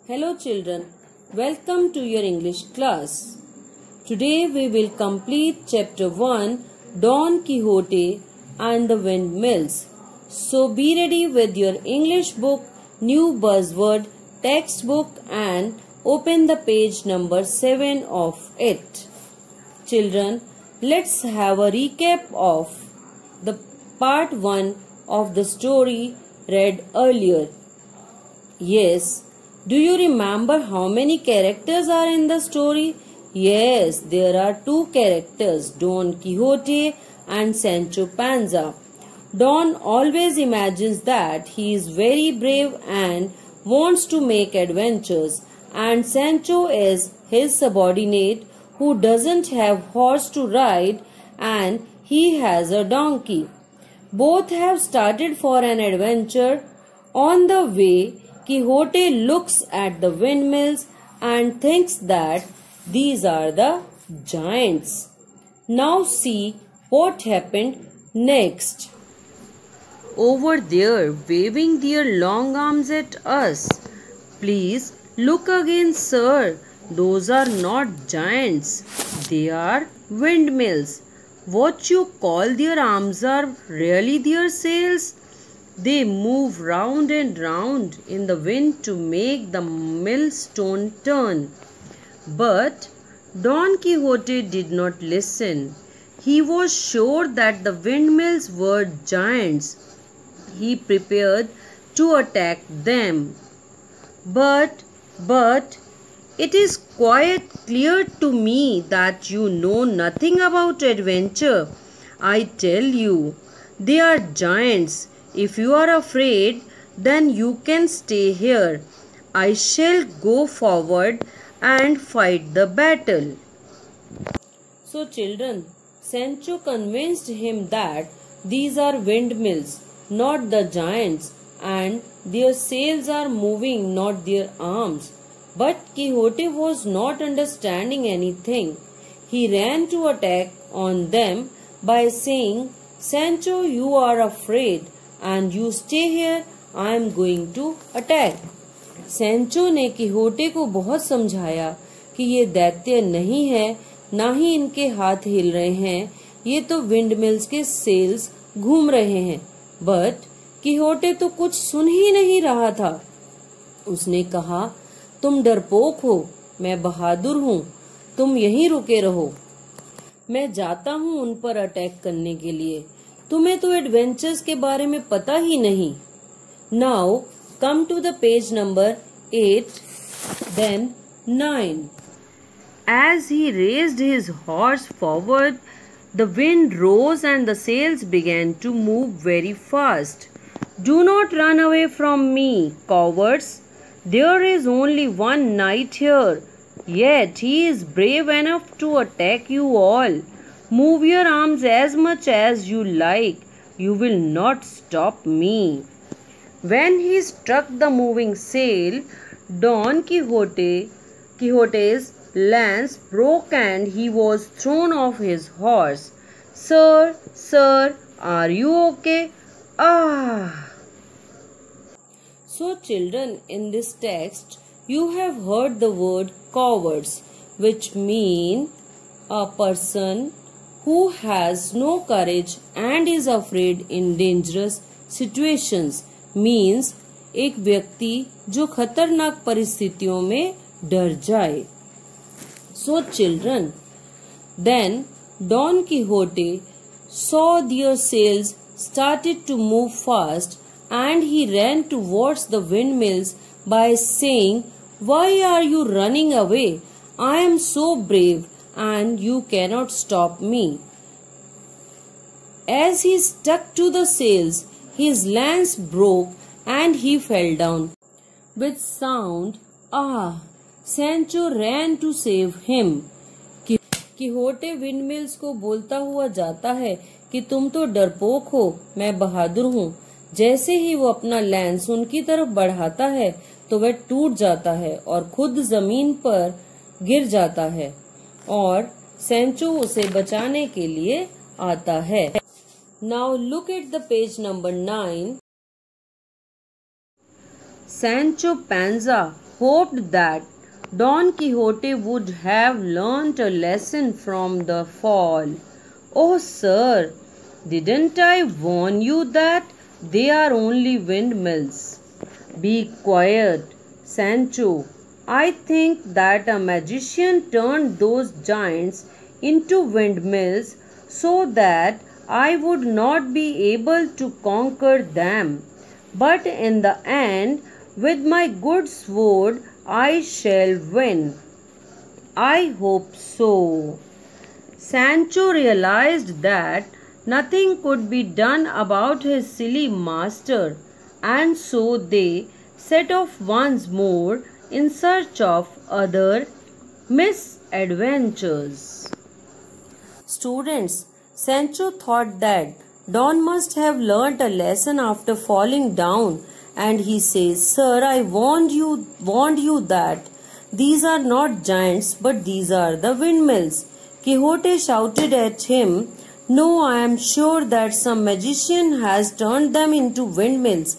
Hello children, welcome to your English class. Today we will complete chapter 1 Don Quixote and the Windmills. So be ready with your English book, new buzzword, textbook and open the page number 7 of it. Children, let's have a recap of the part 1 of the story read earlier. Yes, do you remember how many characters are in the story? Yes, there are 2 characters, Don Quixote and Sancho Panza. Don always imagines that he is very brave and wants to make adventures, and Sancho is his subordinate who doesn't have horse to ride and he has a donkey. Both have started for an adventure. On the way, Quixote looks at the windmills and thinks that these are the giants. Now see what happened next. Over there, waving their long arms at us. Please look again, sir. Those are not giants. They are windmills. What you call their arms are really their sails. They move round and round in the wind to make the millstone turn. But Don Quixote did not listen. He was sure that the windmills were giants. He prepared to attack them. But it is quite clear to me that you know nothing about adventure. I tell you, they are giants. If you are afraid, then you can stay here. I shall go forward and fight the battle. So children, Sancho convinced him that these are windmills, not the giants, and their sails are moving, not their arms. But Quixote was not understanding anything. He ran to attack on them by saying, Sancho, you are afraid and you stay here, I am going to attack. Sancho ने Quixote को बहुत समझाया कि ये दैत्य नहीं है, ना ही इनके हाथ हिल रहे हैं, ये तो विंडमिल्स के सेल्स घूम रहे हैं। बट Quixote तो कुछ सुन ही नहीं रहा था। उसने कहा, तुम डरपोक हो, मैं बहादुर हूँ, तुम यहीं रुके रहो। मैं जाता हूँ उन पर अटैक करने के लिए। तुम्हें तो एडवेंचर्स के बारे में पता ही नहीं। Now come to the page number 8, then 9. As he raised his horse forward, the wind rose and the sails began to move very fast. Do not run away from me, cowards. There is only one knight here, yet he is brave enough to attack you all. Move your arms as much as you like. You will not stop me. When he struck the moving sail, Don Quixote's lance broke and he was thrown off his horse. Sir, are you okay? Ah! So children, in this text, you have heard the word cowards, which mean a person who has no courage and is afraid in dangerous situations. Means एक व्यक्ति जो खतरनाक परिस्थितियों में डर जाए. So children, then Don Quixote saw their sails started to move fast and he ran towards the windmills by saying, Why are you running away? I am so brave and you cannot stop me. As he stuck to the sails, his lance broke and he fell down. With sound, Sancho ran to save him. Quixote windmills को बोलता हुआ जाता है कि तुम तो डरपोक हो, मैं बहादुर हूँ। जैसे ही वो अपना लैंस उनकी तरफ बढ़ाता है तो वह टूट जाता है और खुद जमीन पर गिर जाता है और सैंचो उसे बचाने के लिए आता है। Now look at the page number 9. Sancho Panza hoped that Don Quixote would have learnt a lesson from the fall. "Oh, sir, didn't I warn you that they are only windmills?" "Be quiet, Sancho. I think that a magician turned those giants into windmills so that I would not be able to conquer them. But in the end, with my good sword, I shall win." "I hope so." Sancho realized that nothing could be done about his silly master, and so they set off once more in search of other misadventures. Students, Sancho thought that Don must have learnt a lesson after falling down, and he says, "Sir, I warned you that these are not giants, but these are the windmills." Quixote shouted at him, "No, I am sure that some magician has turned them into windmills,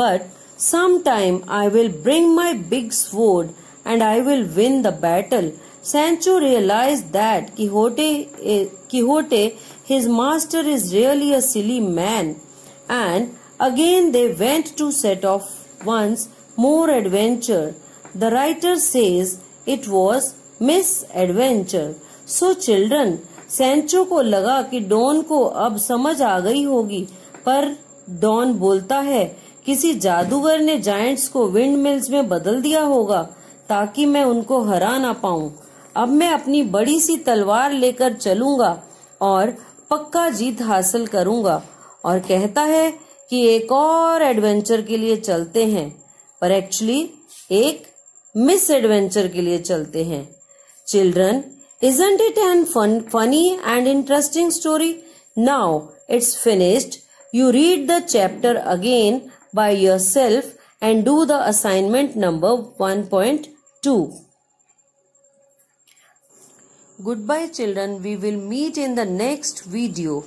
but sometime I will bring my big sword and I will win the battle." Sancho realized that Quixote, his master, is really a silly man, and again they went to set off once more adventure. The writer says it was misadventure. So children, Sancho को लगा कि don को अब समझ आ गई होगी, पर don बोलता है, किसी जादूगर ने जायंट्स को विंड मिल्स में बदल दिया होगा ताकि मैं उनको हरा ना पाऊं। अब मैं अपनी बड़ी सी तलवार लेकर चलूंगा और पक्का जीत हासिल करूंगा। और कहता है कि एक और एडवेंचर के लिए चलते हैं, पर एक्चुअली एक मिस एडवेंचर के लिए चलते हैं। Children, isn't it an funny and interesting story? Now it's finished. You read the chapter again by yourself and do the assignment number 1.2. Goodbye children. We will meet in the next video.